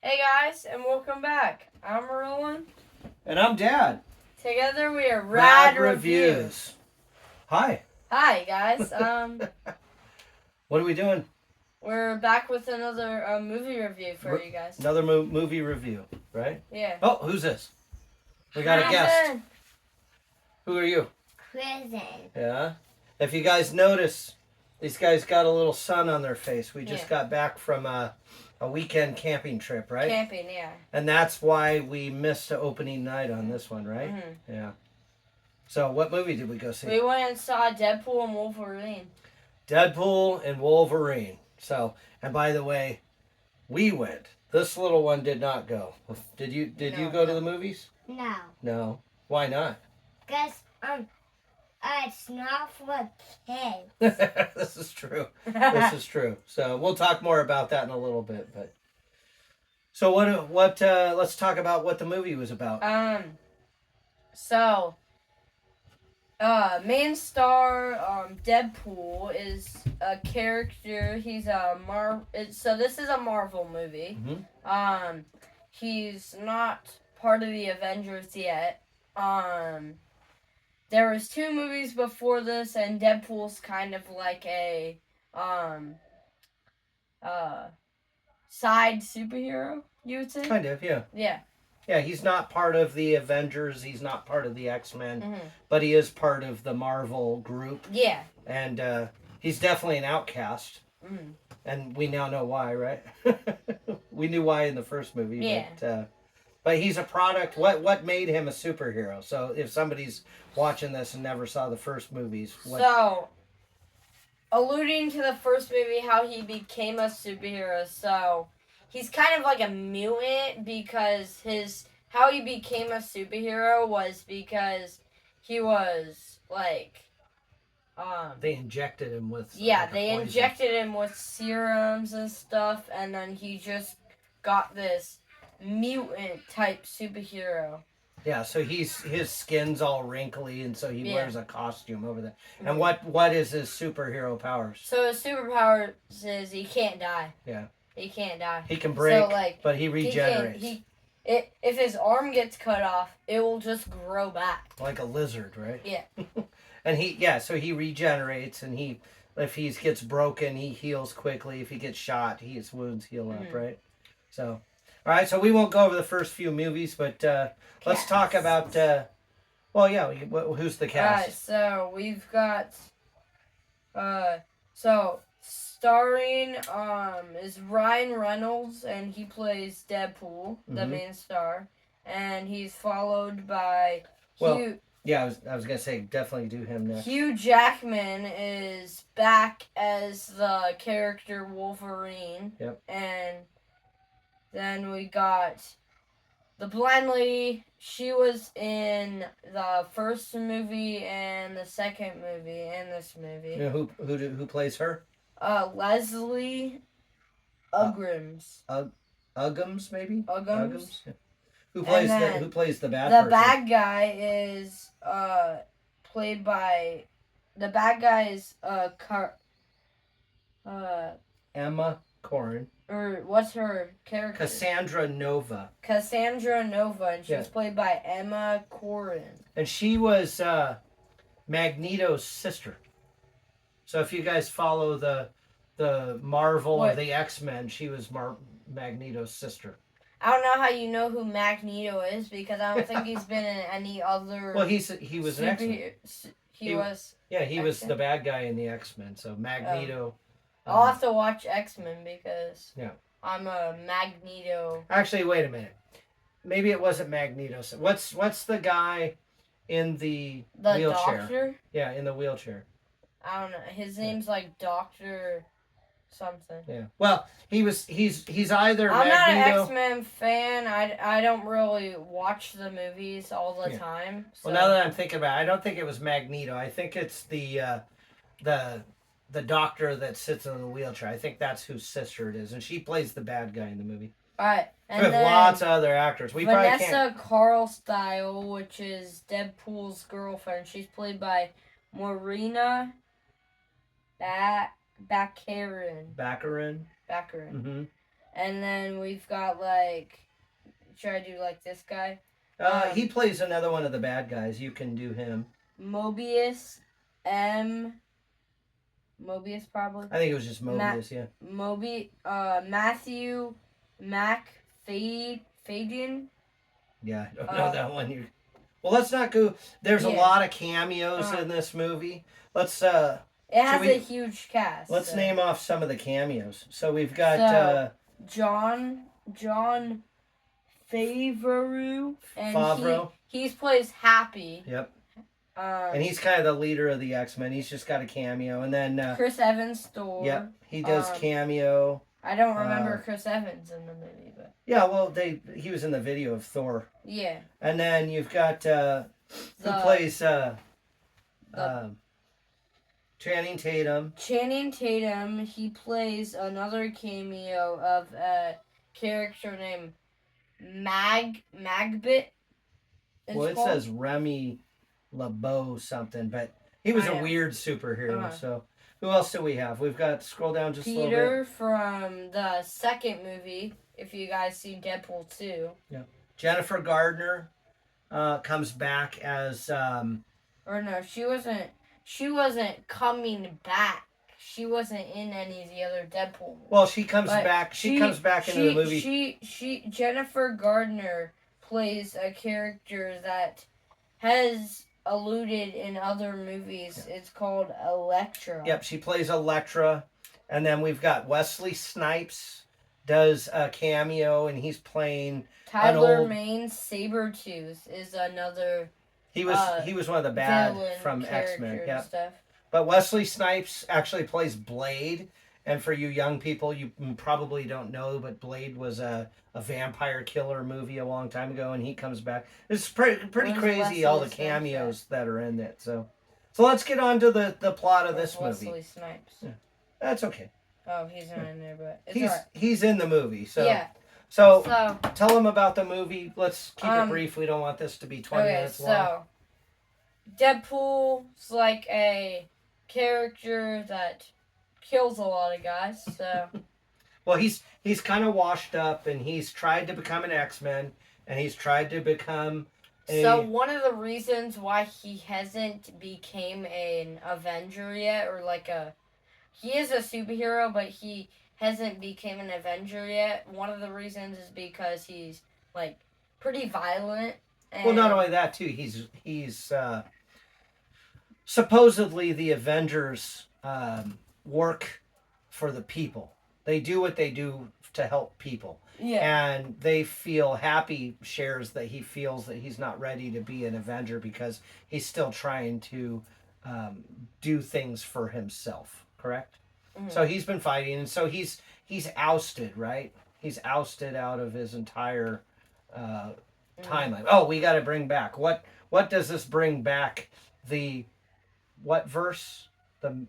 Hey guys, and welcome back. I'm Roland. And I'm Dad. Together we are R.A.D. Reviews. Hi. Hi guys. What are we doing? We're back with another movie review for you guys. Another movie review, right? Yeah. Oh, who's this? We got a guest. Who are you? Prison. Yeah. If you guys notice, these guys got a little sun on their face. We just got back from a weekend camping trip, right? Camping, yeah. And that's why we missed the opening night on this one, right? Mm-hmm. Yeah. So what movie did we go see? We went and saw Deadpool and Wolverine. Deadpool and Wolverine. So, and by the way, we went. This little one did not go. Did you go to the movies? No. No. Why not? Because it's not for kids. This is true. This is true. So we'll talk more about that in a little bit. But so what? Let's talk about what the movie was about. So main star Deadpool is a character. He's a So this is a Marvel movie. Mm-hmm. He's not part of the Avengers yet. There was 2 movies before this, and Deadpool's kind of like a side superhero, you would say? Kind of, yeah. Yeah. Yeah, he's not part of the Avengers. He's not part of the X-Men. Mm-hmm. But he is part of the Marvel group. Yeah. And he's definitely an outcast. Mm-hmm. And we now know why, right? We knew why in the first movie. Yeah. But he's a product. What made him a superhero? So if somebody's watching this and never saw the first movies. So, alluding to the first movie, how he became a superhero. So, he's kind of like a mutant because how he became a superhero was because he was like... they injected him with... Yeah, they injected him with serums and stuff, and then he just got this mutant type superhero. Yeah, so his skin's all wrinkly, and so he wears a costume over there. And what is his superhero powers? So his superpower is he can't die. Yeah. He can't die. He can break, so, but he regenerates. If his arm gets cut off, it will just grow back. Like a lizard, right? Yeah. And so he regenerates, and if he gets broken, he heals quickly. If he gets shot, his wounds heal up, right? So, all right, so we won't go over the first few movies, but let's talk about, who's the cast? All right, so we've got, starring is Ryan Reynolds, and he plays Deadpool, the main star, and he's followed by Hugh. Yeah, I was going to say, definitely do him next. Hugh Jackman is back as the character Wolverine. Yep. And then we got the blind lady. She was in the first movie and the second movie and this movie. You know who plays her? Leslie Uggams. Uggams, maybe? Uggams. Yeah. Who plays the bad person? The bad guy is played by Emma Corrin. Or what's her character? Cassandra Nova. And she's played by Emma Corrin. And she was Magneto's sister. So if you guys follow the Marvel or the X-Men, she was Magneto's sister. I don't know how you know who Magneto is because I don't think he's been in any other. Well, he was an X-Men. He was. Yeah, he was the bad guy in the X-Men. So Magneto. I'll have to watch X-Men because I'm a Magneto. Actually, wait a minute. Maybe it wasn't Magneto. What's the guy in the wheelchair? Doctor? Yeah, in the wheelchair. I don't know. His name's like Doctor something. Yeah. Well, he's either I'm Magneto. not an X-Men fan. I don't really watch the movies all the time. So. Well, now that I'm thinking about it, I don't think it was Magneto. I think it's the doctor that sits in the wheelchair. I think that's whose sister it is, and she plays the bad guy in the movie. All right. And we have lots of other actors. Vanessa Carlstyle, which is Deadpool's girlfriend. She's played by Morena Baccarin. Baccarin. Mm-hmm. And then we've got like, should I do like this guy? He plays another one of the bad guys. You can do him. Mobius, Mobius probably. I think it was just Mobius, yeah. Matthew Fadian. Yeah, I don't know that one. Well, let's not go. There's a lot of cameos in this movie. Let's It has a huge cast. Let's name off some of the cameos. So we've got John Favreau, and Favreau. He plays Happy. Yep. And he's kind of the leader of the X-Men. He's just got a cameo, and then Chris Evans Thor. Yep, he does cameo. I don't remember Chris Evans in the movie, but yeah, well, he was in the video of Thor. Yeah. And then you've got who plays Channing Tatum. Channing Tatum. He plays another cameo of a character named Magbit. Well, it says Remy LeBeau something, but he was a weird superhero. So who else do we have? We've got, scroll down just a little bit. Peter from the second movie, if you guys see Deadpool 2. Yeah. Jennifer Gardner comes back as or no, she wasn't coming back. She wasn't in any of the other Deadpool movies. Well, she comes back. She comes back into the movie. Jennifer Gardner plays a character that has alluded in other movies. Yeah. It's called Elektra. Yep, she plays Elektra. And then we've got Wesley Snipes does a cameo, and he's playing Tyler Mane Sabretooth is another. He was one of the bad from X-Men. Yeah. Stuff. But Wesley Snipes actually plays Blade. And for you young people, you probably don't know, but Blade was a vampire killer movie a long time ago, and he comes back. It's pretty crazy, all the cameos that are in it. So let's get on to the plot of this movie. Wesley Snipes. Yeah. That's okay. Oh, he's not in there, but it's he's in the movie. So yeah. So tell them about the movie. Let's keep it brief. We don't want this to be 20 minutes long. So Deadpool's like a character that kills a lot of guys. So well, he's kind of washed up, and he's tried to become an X-Men, and he's tried to become So one of the reasons why he hasn't became an Avenger yet, or like he is a superhero, but he hasn't became an Avenger yet. One of the reasons is because he's like pretty violent. And well, not only that too. He's supposedly the Avengers work for the people. They do what they do to help people. Yeah. And they feel Happy shares that he feels that he's not ready to be an Avenger because he's still trying to do things for himself. Correct? Mm-hmm. So he's been fighting, and so he's ousted, right? He's ousted out of his entire timeline. Oh, we got to bring back. What does this bring back? What verse? The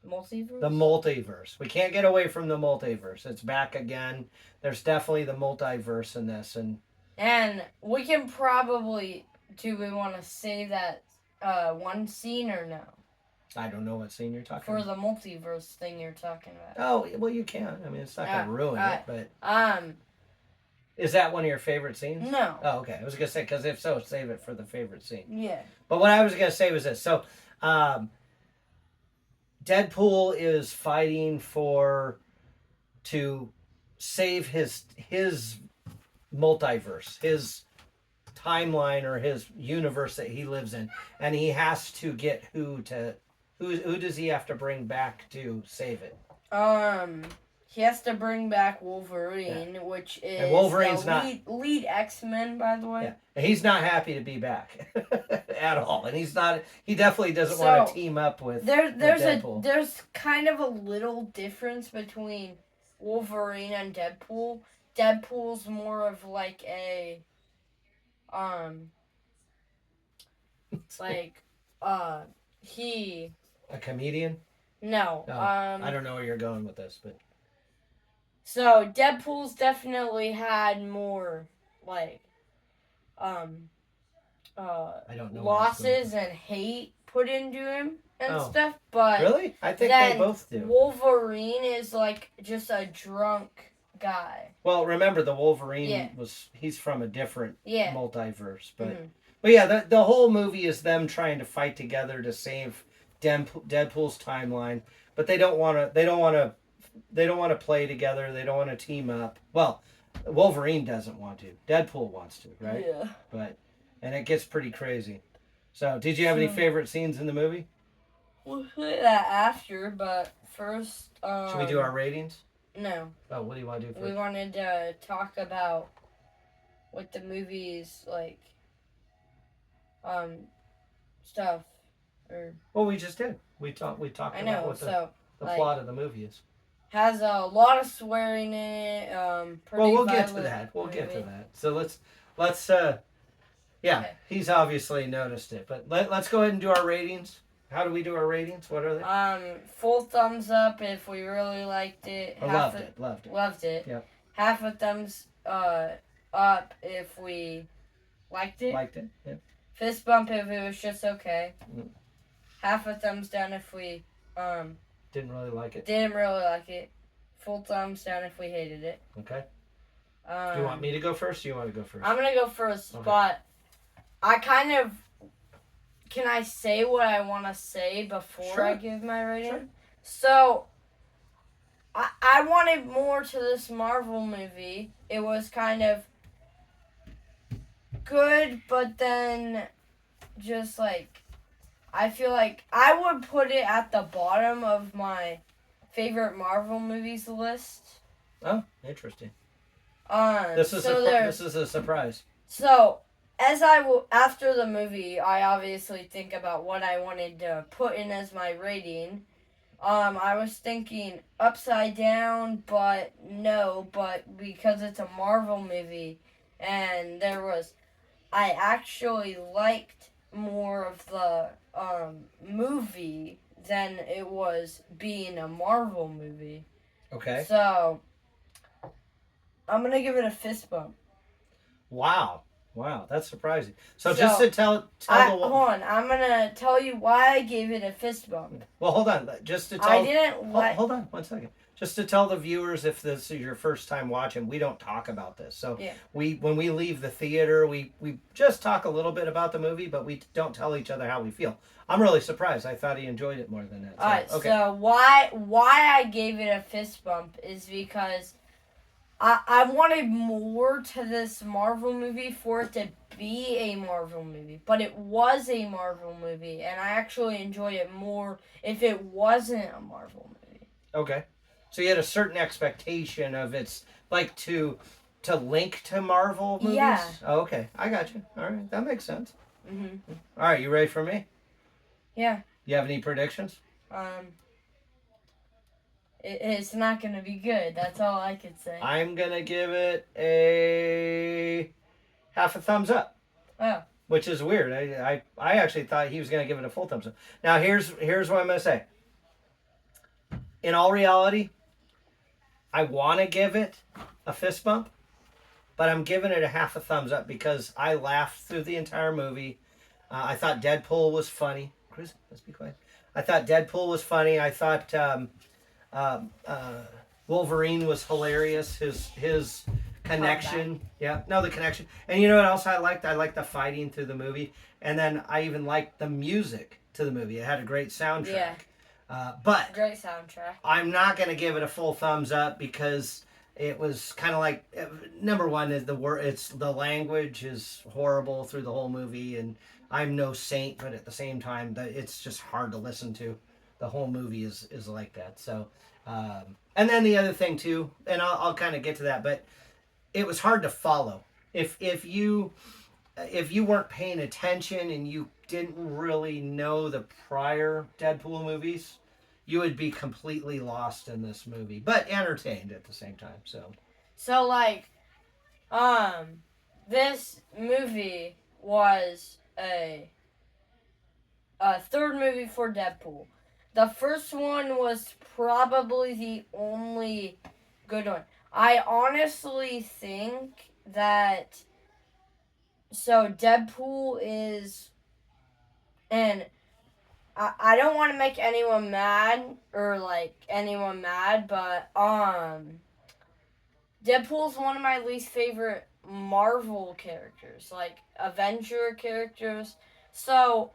multiverse? The multiverse. We can't get away from the multiverse. It's back again. There's definitely the multiverse in this. And we can probably... Do we want to say that one scene or no? I don't know what scene you're talking about. For the multiverse thing you're talking about. Oh, well, you can. I mean, it's not going to ruin it, but... Is that one of your favorite scenes? No. Oh, okay. I was going to say, because if so, save it for the favorite scene. Yeah. But what I was going to say was this. So, Deadpool is fighting to save his multiverse, his timeline or his universe that he lives in, and he has to get who does he have to bring back to save it? He has to bring back Wolverine, which is and Wolverine's lead X-Men, by the way. Yeah. And he's not happy to be back at all, and he definitely doesn't want to team up with Deadpool. There's kind of a little difference between Wolverine and Deadpool. Deadpool's more of like a a comedian? No. Oh, I don't know where you're going with this, but so Deadpool's definitely had more like I don't know losses and hate put into him and stuff, but really? I think they both do. Wolverine is like just a drunk guy. Well, remember the Wolverine Yeah. he's from a different Yeah. multiverse, but Mhm. but yeah, the whole movie is them trying to fight together to save Deadpool's timeline, but they don't want to play together. They don't want to team up. Well, Wolverine doesn't want to. Deadpool wants to, right? Yeah. But and it gets pretty crazy. So, did you have any favorite scenes in the movie? We'll say that after, but first, Should we do our ratings? No. Oh, what do you want to do first? We wanted to talk about what the movie's like, stuff, or Well, we just did. We talked I about know. what So the like, plot of the movie is. has a lot of swearing in it. Pretty Well, we'll get to violent that. We'll get to movie. that. So let's yeah, Okay. he's obviously noticed it. But let's go ahead and do our ratings. How do we do our ratings? What are they? Full thumbs up if we really liked it. I loved it. Loved it. Loved it. Yep. Half a thumbs up if we liked it. Liked it. Yep. Fist bump if it was just okay. Mm. Half a thumbs down if we Didn't really like it. didn't really like it. Full thumbs down if we hated it. Okay. Do you want me to go first? Or do you want to go first? I'm gonna go first, Okay. but I kind of can I say what I want to say before Sure. I give my rating? Sure. So I wanted more to this Marvel movie. It was kind of good, but then just like I feel like I would put it at the bottom of my favorite Marvel movies list. Oh, interesting. This This is a surprise. So after the movie, I obviously think about what I wanted to put in as my rating. I was thinking Upside Down, but no, but because it's a Marvel movie, and I actually liked more of the movie than it was being a Marvel movie. Okay. So I'm gonna give it a fist bump. Wow, that's surprising. So just to tell hold on, I'm gonna tell you why I gave it a fist bump. Well, hold on. Just to tell. I didn't like. Hold on 1 second. Just to tell the viewers, if this is your first time watching, we don't talk about this. So Yeah. when we leave the theater, we just talk a little bit about the movie, but we don't tell each other how we feel. I'm really surprised. I thought he enjoyed it more than that. So, Alright, okay. so why I gave it a fist bump is because I wanted more to this Marvel movie for it to be a Marvel movie. But it was a Marvel movie, and I actually enjoy it more if it wasn't a Marvel movie. Okay. So you had a certain expectation of its like to link to Marvel movies? Yeah. Oh, okay. I got you. All right. That makes sense. Mhm. All right, you ready for me? Yeah. You have any predictions? It's not gonna be good. That's all I could say. I'm gonna give it a half a thumbs up. Oh. Which is weird. I actually thought he was gonna give it a full thumbs up. Now here's what I'm gonna say. In all reality, I want to give it a fist bump, but I'm giving it a half a thumbs up because I laughed through the entire movie. I thought Deadpool was funny. Chris, let's be quiet. I thought Deadpool was funny. I thought Wolverine was hilarious. His connection. Yeah, no, the connection. And you know what else I liked? I liked the fighting through the movie. And then I even liked the music to the movie. It had a great soundtrack. Yeah. But Great soundtrack. I'm not going to give it a full thumbs up because it was kind of like, number one is the language is horrible through the whole movie, and I'm no saint, but at the same time it's just hard to listen to. The whole movie is like that. So and then the other thing too, and I'll kind of get to that, but it was hard to follow if you weren't paying attention and you didn't really know the prior Deadpool movies, you would be completely lost in this movie, but entertained at the same time. So like, this movie was a third movie for Deadpool. The first one was probably the only good one. I honestly think that Deadpool is, and I don't want to make anyone mad but Deadpool's one of my least favorite Marvel characters, like Avenger characters. So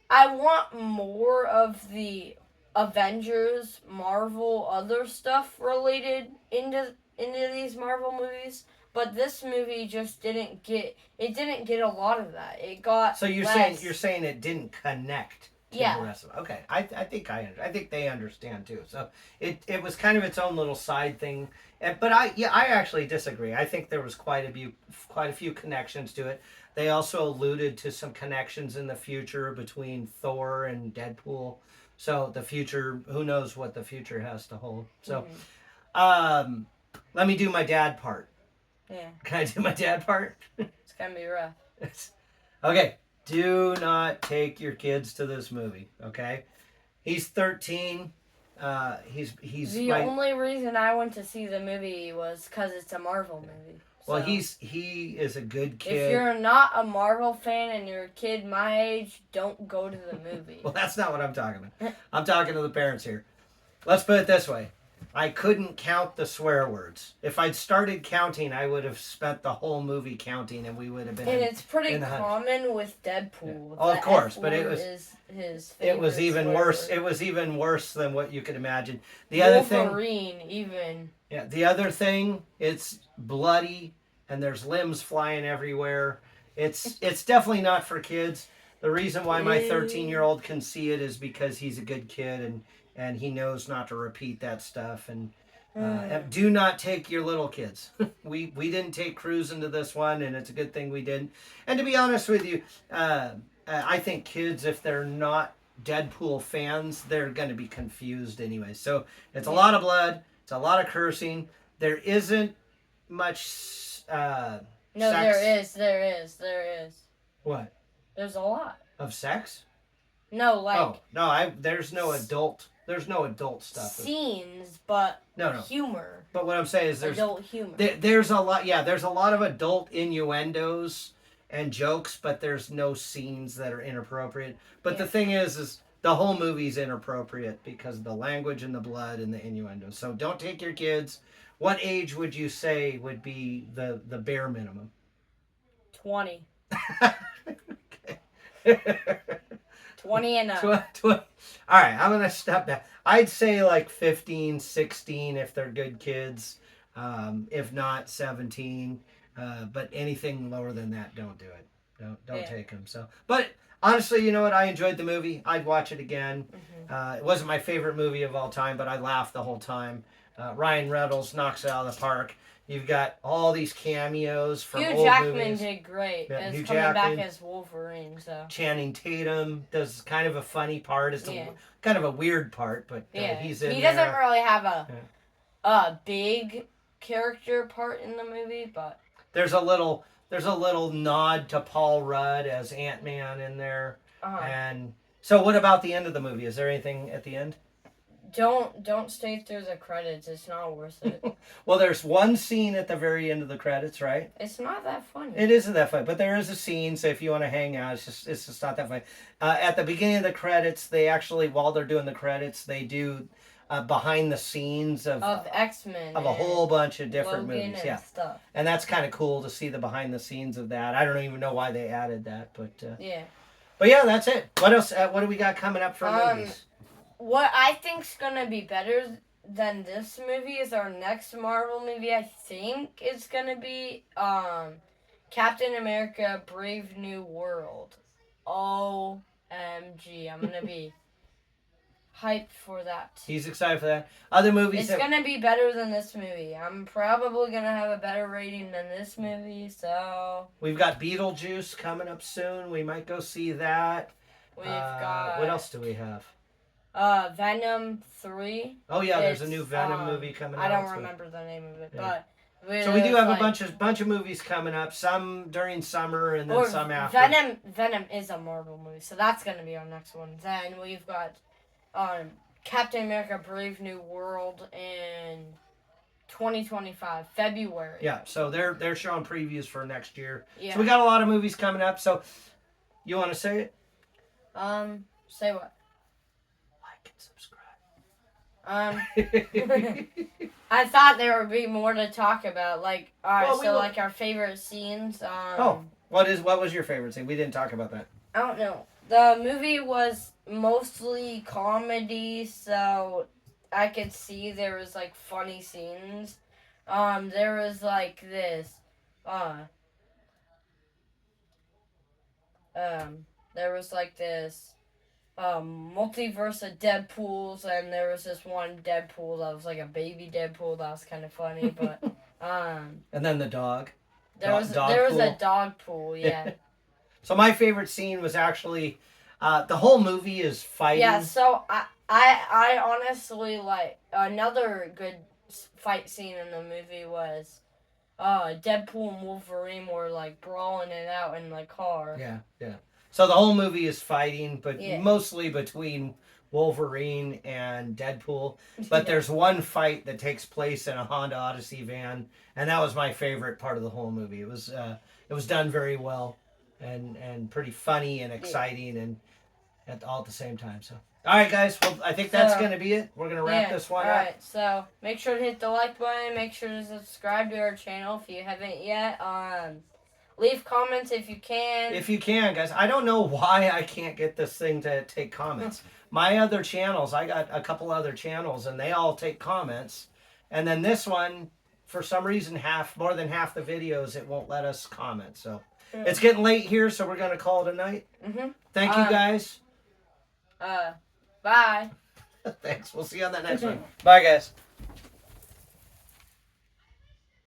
I want more of the Avengers, Marvel, other stuff related into these Marvel movies. But this movie just didn't get a lot of that. It got So less. you're saying it didn't connect to Yeah. the rest of it. Okay, I think they understand too. So it was kind of its own little side thing. But I actually disagree. I think there was quite a few connections to it. They also alluded to some connections in the future between Thor and Deadpool. So the future, who knows what the future has to hold. So, um, let me do my dad part. Yeah. Can I do my dad part? It's gonna be rough. Okay. Do not take your kids to this movie. Okay. He's 13. He's The only reason I went to see the movie was because it's a Marvel movie. So. Well, he is a good kid. If you're not a Marvel fan and you're a kid my age, don't go to the movie. Well, that's not what I'm talking about. I'm talking to the parents here. Let's put it this way. I couldn't count the swear words. If I'd started counting, I would have spent the whole movie counting, and we would have been. And it's pretty in the common with Deadpool. Yeah. Oh, of course, but it was his it was even worse. Word. It was even worse than what you could imagine. The other thing, Wolverine, even. Yeah, the other thing, it's bloody and there's limbs flying everywhere. It's definitely not for kids. The reason why my 13-year-old can see it is because he's a good kid and he knows not to repeat that stuff. And do not take your little kids. we didn't take Cruz into this one, and it's a good thing we didn't. And to be honest with you, I think kids, if they're not Deadpool fans, they're going to be confused anyway. So it's a lot of blood. It's a lot of cursing. There isn't much No, sex. there is. What? There's a lot. Of sex? No, like... Oh, no, there's no adult stuff. Scenes, but No. humor. But what I'm saying is adult humor. There's a lot of adult innuendos and jokes, but there's no scenes that are inappropriate. But the thing is the whole movie's inappropriate because of the language and the blood and the innuendo. So don't take your kids. What age would you say would be the bare minimum? 20. Okay. 20 and up. 20. All right, I'm going to step back. I'd say like 15, 16 if they're good kids. If not, 17. But anything lower than that, don't do it. Don't take them. So, but honestly, you know what? I enjoyed the movie. I'd watch it again. Mm-hmm. It wasn't my favorite movie of all time, but I laughed the whole time. Ryan Reynolds knocks it out of the park. You've got all these cameos from Hugh old Jackman movies. did great. Yeah, as Hugh coming Jackman. back as Wolverine. So Channing Tatum does kind of a funny part. It's kind of a weird part, but he's in. He doesn't really have a big character part in the movie, but there's a little nod to Paul Rudd as Ant-Man in there. And so, what about the end of the movie? Is there anything at the end? Don't stay through the credits. It's not worth it. Well, there's one scene at the very end of the credits, right? It's not that funny. It isn't that funny, but there is a scene. So if you want to hang out, it's just not that funny. At the beginning of the credits, they actually, while they're doing the credits, they do behind the scenes of X-Men of a whole bunch of different Logan movies, and stuff. And that's kind of cool to see the behind the scenes of that. I don't even know why they added that, but But yeah, that's it. What else? What do we got coming up for movies? What I think's gonna be better than this movie is our next Marvel movie. I think it's gonna be Captain America: Brave New World. OMG, I'm gonna be hyped for that. He's excited for that. Other movies. It's gonna be better than this movie. I'm probably gonna have a better rating than this movie. So we've got Beetlejuice coming up soon. We might go see that. We've got. What else do we have? Venom 3. Oh yeah, there's a new Venom movie coming out. I don't remember the name of it, but so we do have a bunch of movies coming up. Some during summer and then some after. Venom is a Marvel movie, so that's gonna be our next one. Then we've got Captain America: Brave New World in 2025 February. Yeah, so they're showing previews for next year. Yeah. So we got a lot of movies coming up. So you want to say it? Say what? Like and subscribe. I thought there would be more to talk about. Like, alright, Well, we so will- like our favorite scenes. Oh, what was your favorite scene? We didn't talk about that. I don't know. The movie was mostly comedy, so I could see there was like funny scenes. There was like this. Uh, there was like this. Multiverse of Deadpools, and there was this one Deadpool that was like a baby Deadpool that was kind of funny, but And then the dog. there was a dog pool, yeah. So my favorite scene was actually the whole movie is fighting. Yeah, so I honestly like another good fight scene in the movie was Deadpool and Wolverine were like brawling it out in the car. Yeah. So the whole movie is fighting, but Yeah. mostly between Wolverine and Deadpool. But Yeah. there's one fight that takes place in a Honda Odyssey van, and that was my favorite part of the whole movie. It was done very well, and pretty funny and exciting, and all at the same time. So, all right, guys. Well, I think that's gonna be it. We're gonna wrap this one up. Alright, so make sure to hit the like button, make sure to subscribe to our channel if you haven't yet. Leave comments if you can. If you can, guys. I don't know why I can't get this thing to take comments. My other channels, I got a couple other channels, and they all take comments. And then this one, for some reason, more than half the videos, it won't let us comment. So it's getting late here, so we're gonna call it a night. Thank you, guys. Bye. Thanks. We'll see you on that next one. Bye, guys.